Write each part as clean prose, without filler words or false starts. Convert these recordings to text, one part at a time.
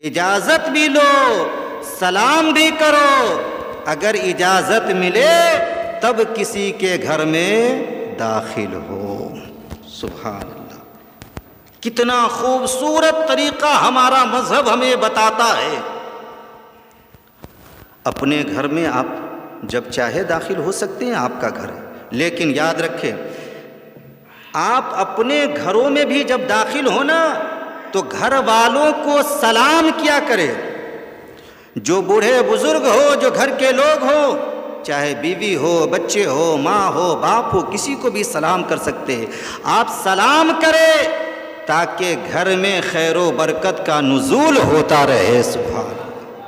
اجازت بھی لو، سلام بھی کرو، اگر اجازت ملے تب کسی کے گھر میں داخل ہو۔ سبحان اللہ، کتنا خوبصورت طریقہ ہمارا مذہب ہمیں بتاتا ہے۔ اپنے گھر میں آپ جب چاہے داخل ہو سکتے ہیں، آپ کا گھر ہے، لیکن یاد رکھیں آپ اپنے گھروں میں بھی جب داخل ہونا تو گھر والوں کو سلام کیا کرے۔ جو بوڑھے بزرگ ہو، جو گھر کے لوگ ہو، چاہے بیوی ہو، بچے ہو، ماں ہو، باپ ہو، کسی کو بھی سلام کر سکتے ہیں۔ آپ سلام کریں تاکہ گھر میں خیر و برکت کا نزول ہوتا رہے۔ سبحان اللہ،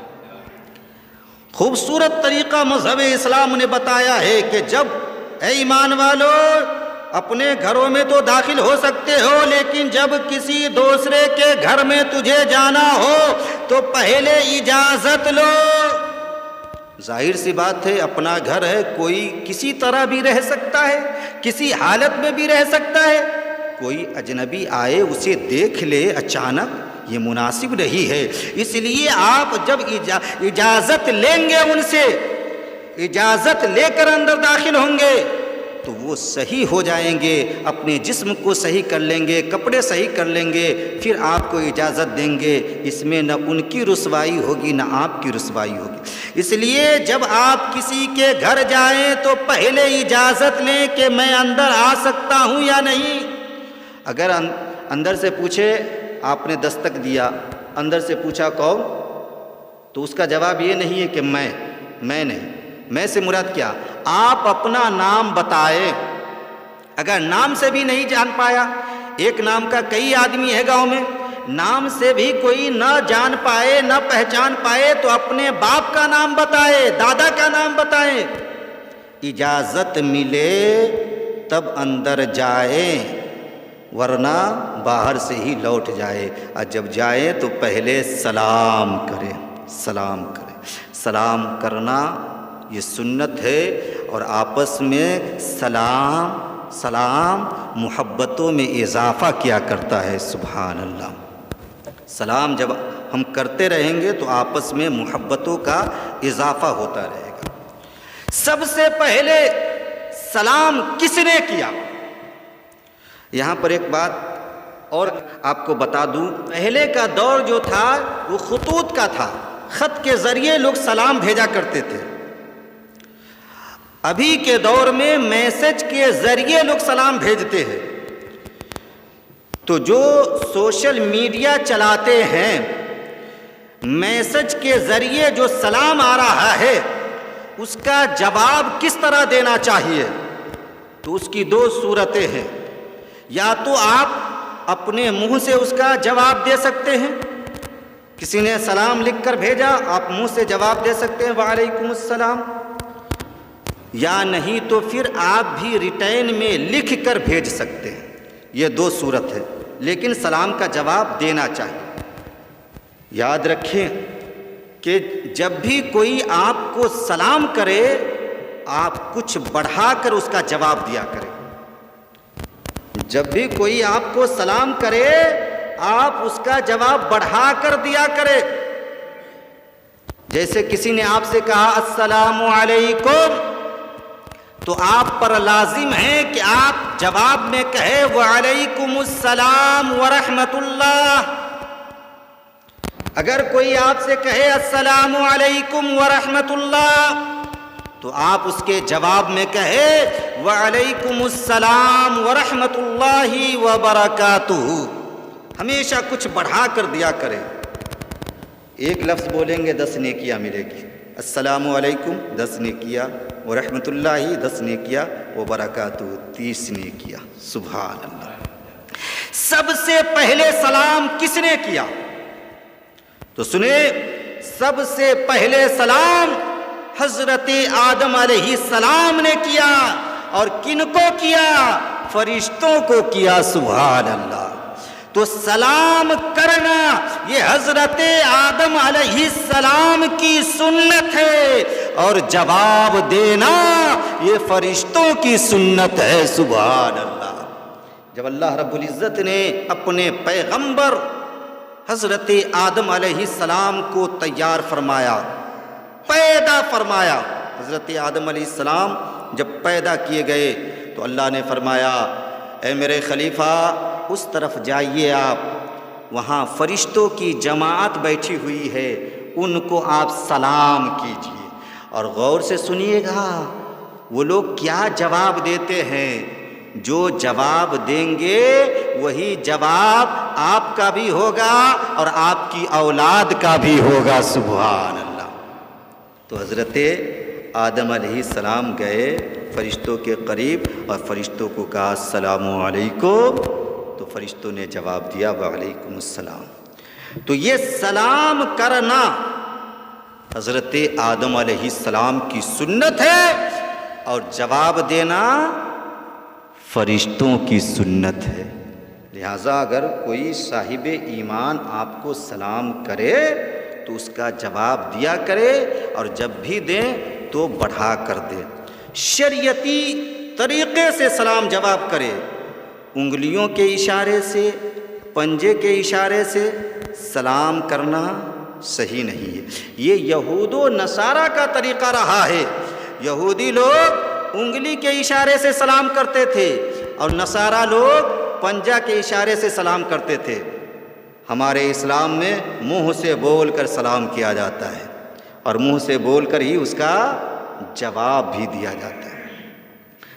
خوبصورت طریقہ مذہب اسلام نے بتایا ہے کہ جب اے ایمان والو اپنے گھروں میں تو داخل ہو سکتے ہو، لیکن جب کسی دوسرے کے گھر میں تجھے جانا ہو تو پہلے اجازت لو۔ ظاہر سی بات ہے، اپنا گھر ہے، کوئی کسی طرح بھی رہ سکتا ہے، کسی حالت میں بھی رہ سکتا ہے۔ کوئی اجنبی آئے اسے دیکھ لے اچانک، یہ مناسب نہیں ہے۔ اس لیے آپ جب اجازت لیں گے، ان سے اجازت لے کر اندر داخل ہوں گے تو وہ صحیح ہو جائیں گے، اپنے جسم کو صحیح کر لیں گے، کپڑے صحیح کر لیں گے، پھر آپ کو اجازت دیں گے۔ اس میں نہ ان کی رسوائی ہوگی نہ آپ کی رسوائی ہوگی۔ اس لیے جب آپ کسی کے گھر جائیں تو پہلے اجازت لیں کہ میں اندر آ سکتا ہوں یا نہیں۔ اگر اندر سے پوچھے، آپ نے دستک دیا، اندر سے پوچھا کون، تو اس کا جواب یہ نہیں ہے کہ میں نہیں، میں سے مراد کیا؟ آپ اپنا نام بتائیں۔ اگر نام سے بھی نہیں جان پایا، ایک نام کا کئی آدمی ہے گاؤں میں، نام سے بھی کوئی نہ جان پائے نہ پہچان پائے تو اپنے باپ کا نام بتائے، دادا کا نام بتائیں۔ اجازت ملے تب اندر جائیں، ورنہ باہر سے ہی لوٹ جائے۔ اور جب جائیں تو پہلے سلام کریں، سلام کریں۔ سلام کرنا یہ سنت ہے، اور آپس میں سلام محبتوں میں اضافہ کیا کرتا ہے۔ سبحان اللہ، سلام جب ہم کرتے رہیں گے تو آپس میں محبتوں کا اضافہ ہوتا رہے گا۔ سب سے پہلے سلام کس نے کیا؟ یہاں پر ایک بات اور آپ کو بتا دوں، پہلے کا دور جو تھا وہ خطوط کا تھا، خط کے ذریعے لوگ سلام بھیجا کرتے تھے۔ ابھی کے دور میں میسج کے ذریعے لوگ سلام بھیجتے ہیں۔ تو جو سوشل میڈیا چلاتے ہیں، میسج کے ذریعے جو سلام آ رہا ہے اس کا جواب کس طرح دینا چاہیے؟ تو اس کی دو صورتیں ہیں۔ یا تو آپ اپنے منہ سے اس کا جواب دے سکتے ہیں، کسی نے سلام لکھ کر بھیجا، آپ منہ سے جواب دے سکتے ہیں وعلیکم السلام، یا نہیں تو پھر آپ بھی ریٹرن میں لکھ کر بھیج سکتے ہیں۔ یہ دو صورت ہے، لیکن سلام کا جواب دینا چاہیے۔ یاد رکھیں کہ جب بھی کوئی آپ کو سلام کرے، آپ کچھ بڑھا کر اس کا جواب دیا کریں۔ جب بھی کوئی آپ کو سلام کرے، آپ اس کا جواب بڑھا کر دیا کرے۔ جیسے کسی نے آپ سے کہا السلام علیکم، تو آپ پر لازم ہے کہ آپ جواب میں کہے وعلیکم السلام ورحمۃ اللہ۔ اگر کوئی آپ سے کہے السلام علیکم ورحمۃ اللہ، تو آپ اس کے جواب میں کہے وعلیکم السلام ورحمۃ اللہ وبرکاتہ۔ ہمیشہ کچھ بڑھا کر دیا کرے۔ ایک لفظ بولیں گے 10 نیکیاں ملے گی، السلام علیکم 10 نیکیاں، ورحمۃ اللہ 10 نیکیاں، وبرکاتہ 30 نیکیاں۔ سبحان اللہ، سب سے پہلے سلام کس نے کیا؟ تو سنیں، سب سے پہلے سلام حضرت آدم علیہ السلام نے کیا، اور کن کو کیا؟ فرشتوں کو کیا۔ سبحان اللہ۔ تو سلام کرنا یہ حضرت آدم علیہ السلام کی سنت ہے، اور جواب دینا یہ فرشتوں کی سنت ہے۔ سبحان اللہ۔ جب اللہ رب العزت نے اپنے پیغمبر حضرت آدم علیہ السلام کو تیار فرمایا، پیدا فرمایا۔ حضرت آدم علیہ السلام جب پیدا کیے گئے تو اللہ نے فرمایا اے میرے خلیفہ اس طرف جائیے، آپ وہاں فرشتوں کی جماعت بیٹھی ہوئی ہے، ان کو آپ سلام کیجیے۔ اور غور سے سنیے گا وہ لوگ کیا جواب دیتے ہیں۔ جو جواب دیں گے وہی جواب آپ کا بھی ہوگا اور آپ کی اولاد کا بھی ہوگا، سبحان اللہ۔ تو حضرت آدم علیہ السلام گئے فرشتوں کے قریب اور فرشتوں کو کہا السلام علیکم، تو فرشتوں نے جواب دیا وعلیکم السلام۔ تو یہ سلام کرنا حضرت آدم علیہ السلام کی سنت ہے اور جواب دینا فرشتوں کی سنت ہے۔ لہٰذا اگر کوئی صاحب ایمان آپ کو سلام کرے تو اس کا جواب دیا کرے، اور جب بھی دیں تو بڑھا کر دے، شریعتی طریقے سے سلام جواب کرے۔ انگلیوں کے اشارے سے، پنجے کے اشارے سے سلام کرنا صحیح نہیں ہے۔ یہ یہود و نصارہ کا طریقہ رہا ہے۔ یہودی لوگ انگلی کے اشارے سے سلام کرتے تھے اور نصارہ لوگ پنجہ کے اشارے سے سلام کرتے تھے۔ ہمارے اسلام میں منہ سے بول کر سلام کیا جاتا ہے اور منہ سے بول کر ہی اس کا جواب بھی دیا جاتا ہے۔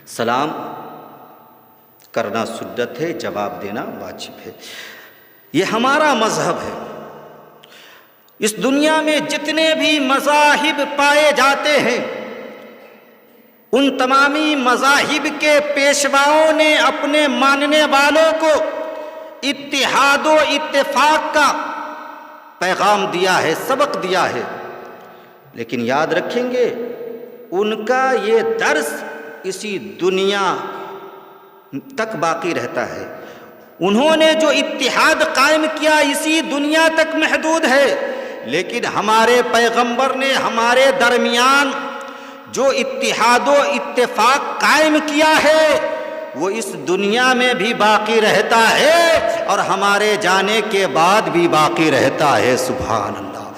سلام کرنا سنت ہے، جواب دینا واجب ہے۔ یہ ہمارا مذہب ہے۔ اس دنیا میں جتنے بھی مذاہب پائے جاتے ہیں ان تمامی مذاہب کے پیشواؤں نے اپنے ماننے والوں کو اتحاد و اتفاق کا پیغام دیا ہے، سبق دیا ہے، لیکن یاد رکھیں گے ان کا یہ درس اسی دنیا تک باقی رہتا ہے۔ انہوں نے جو اتحاد قائم کیا اسی دنیا تک محدود ہے، لیکن ہمارے پیغمبر نے ہمارے درمیان جو اتحاد و اتفاق قائم کیا ہے وہ اس دنیا میں بھی باقی رہتا ہے اور ہمارے جانے کے بعد بھی باقی رہتا ہے، سبحان اللہ۔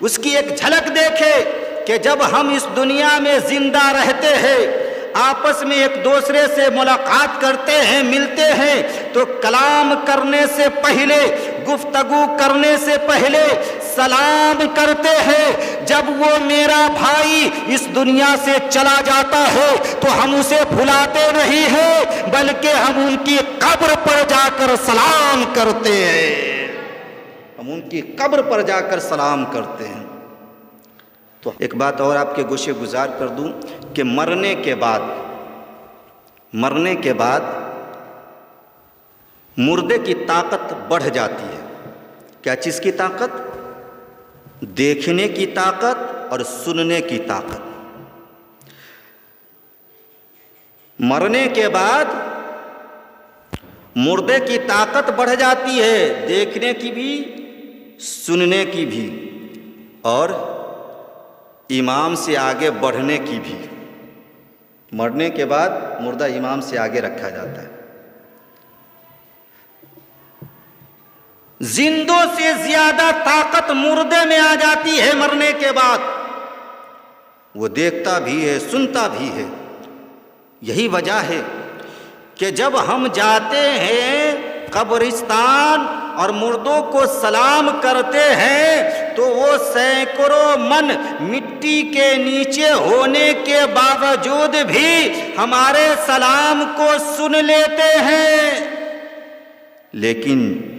اس کی ایک جھلک دیکھے کہ جب ہم اس دنیا میں زندہ رہتے ہیں، آپس میں ایک دوسرے سے ملاقات کرتے ہیں، ملتے ہیں، تو کلام کرنے سے پہلے، گفتگو کرنے سے پہلے سلام کرتے ہیں۔ جب وہ میرا بھائی اس دنیا سے چلا جاتا ہے تو ہم اسے بھلاتے نہیں ہیں بلکہ ہم ان کی قبر پر جا کر سلام کرتے ہیں، ہم ان کی قبر پر جا کر سلام کرتے ہیں۔ تو ایک بات اور آپ کے گوشے گزار کر دوں کہ مرنے کے بعد مردے کی طاقت بڑھ جاتی ہے۔ کیا چیز کی طاقت؟ دیکھنے کی طاقت اور سننے کی طاقت۔ مرنے کے بعد مردے کی طاقت بڑھ جاتی ہے، دیکھنے کی بھی، سننے کی بھی، اور امام سے آگے بڑھنے کی بھی۔ مرنے کے بعد مردہ امام سے آگے رکھا جاتا ہے۔ زندوں سے زیادہ طاقت مردے میں آ جاتی ہے مرنے کے بعد، وہ دیکھتا بھی ہے، سنتا بھی ہے۔ یہی وجہ ہے کہ جب ہم جاتے ہیں قبرستان اور مردوں کو سلام کرتے ہیں تو وہ سینکڑوں من مٹی کے نیچے ہونے کے باوجود بھی ہمارے سلام کو سن لیتے ہیں، لیکن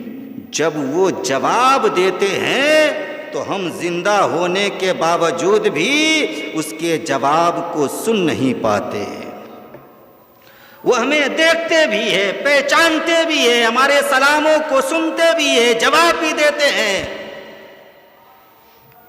جب وہ جواب دیتے ہیں تو ہم زندہ ہونے کے باوجود بھی اس کے جواب کو سن نہیں پاتے۔ وہ ہمیں دیکھتے بھی ہیں، پہچانتے بھی ہیں، ہمارے سلاموں کو سنتے بھی ہیں، جواب بھی دیتے ہیں،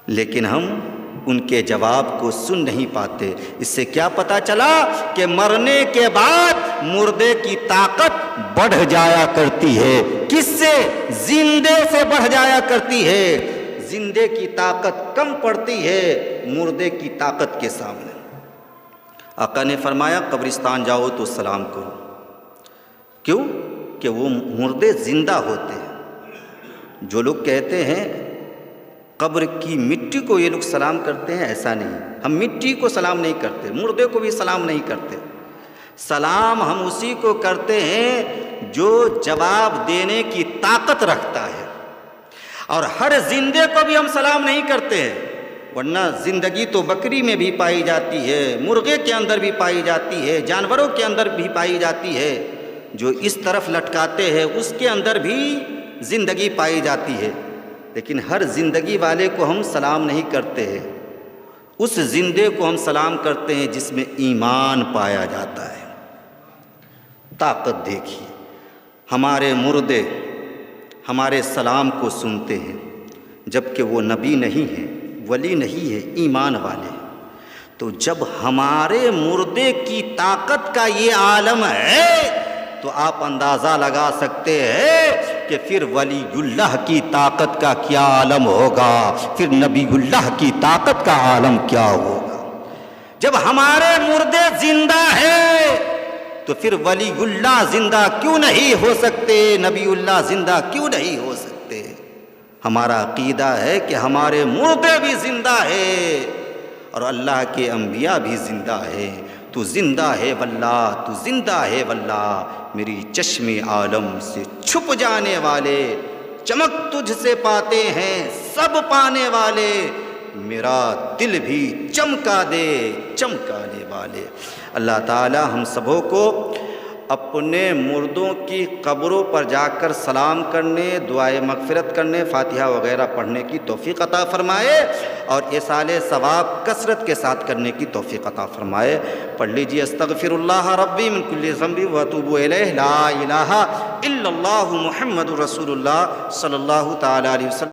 لیکن ہم ان کے جواب کو سن نہیں پاتے۔ اس سے کیا پتہ چلا کہ مرنے کے بعد مردے کی طاقت بڑھ جایا کرتی ہے۔ کس سے؟ زندے سے بڑھ جایا کرتی ہے۔ زندے کی طاقت کم پڑتی ہے مردے کی طاقت کے سامنے۔ آقا نے فرمایا قبرستان جاؤ تو سلام کرو۔ کیوں؟ کہ وہ مردے زندہ ہوتے ہیں۔ جو لوگ کہتے ہیں قبر کی مٹی کو یہ لوگ سلام کرتے ہیں، ایسا نہیں، ہم مٹی کو سلام نہیں کرتے، مردے کو بھی سلام نہیں کرتے۔ سلام ہم اسی کو کرتے ہیں جو جواب دینے کی طاقت رکھتا ہے، اور ہر زندے کو بھی ہم سلام نہیں کرتے ہیں، ورنہ زندگی تو بکری میں بھی پائی جاتی ہے، مرغے کے اندر بھی پائی جاتی ہے، جانوروں کے اندر بھی پائی جاتی ہے، جو اس طرف لٹکاتے ہیں اس کے اندر بھی زندگی پائی جاتی ہے، لیکن ہر زندگی والے کو ہم سلام نہیں کرتے ہیں، اس زندے کو ہم سلام کرتے ہیں جس میں ایمان پایا جاتا ہے۔ طاقت دیکھیے، ہمارے مردے ہمارے سلام کو سنتے ہیں، جبکہ وہ نبی نہیں ہے، ولی نہیں ہے، ایمان والے ہیں۔ تو جب ہمارے مردے کی طاقت کا یہ عالم ہے تو آپ اندازہ لگا سکتے ہیں کہ پھر ولی اللہ کی طاقت کا کیا عالم ہوگا، پھر نبی اللہ کی طاقت کا عالم کیا ہوگا۔ جب ہمارے مردے زندہ ہیں تو پھر ولی اللہ زندہ کیوں نہیں ہو سکتے، نبی اللہ زندہ کیوں نہیں ہو سکتے؟ ہمارا عقیدہ ہے کہ ہمارے مردے بھی زندہ ہیں اور اللہ کے انبیاء بھی زندہ ہیں۔ تو زندہ ہے واللہ، تو زندہ ہے واللہ، میری چشم عالم سے چھپ جانے والے، چمک تجھ سے پاتے ہیں سب پانے والے، میرا دل بھی چمکا دے چمکانے والے۔ اللہ تعالی ہم سبوں کو اپنے مردوں کی قبروں پر جا کر سلام کرنے، دعائے مغفرت کرنے، فاتحہ وغیرہ پڑھنے کی توفیق عطا فرمائے، اور ایصال ثواب کثرت کے ساتھ کرنے کی توفیق عطا فرمائے۔ پڑھ لیجیے، استغفر اللہ ربی من کل ذنب واتوب الیہ، لا الہ الا اللہ محمد رسول اللہ صلی اللہ تعالی علیہ وسلم۔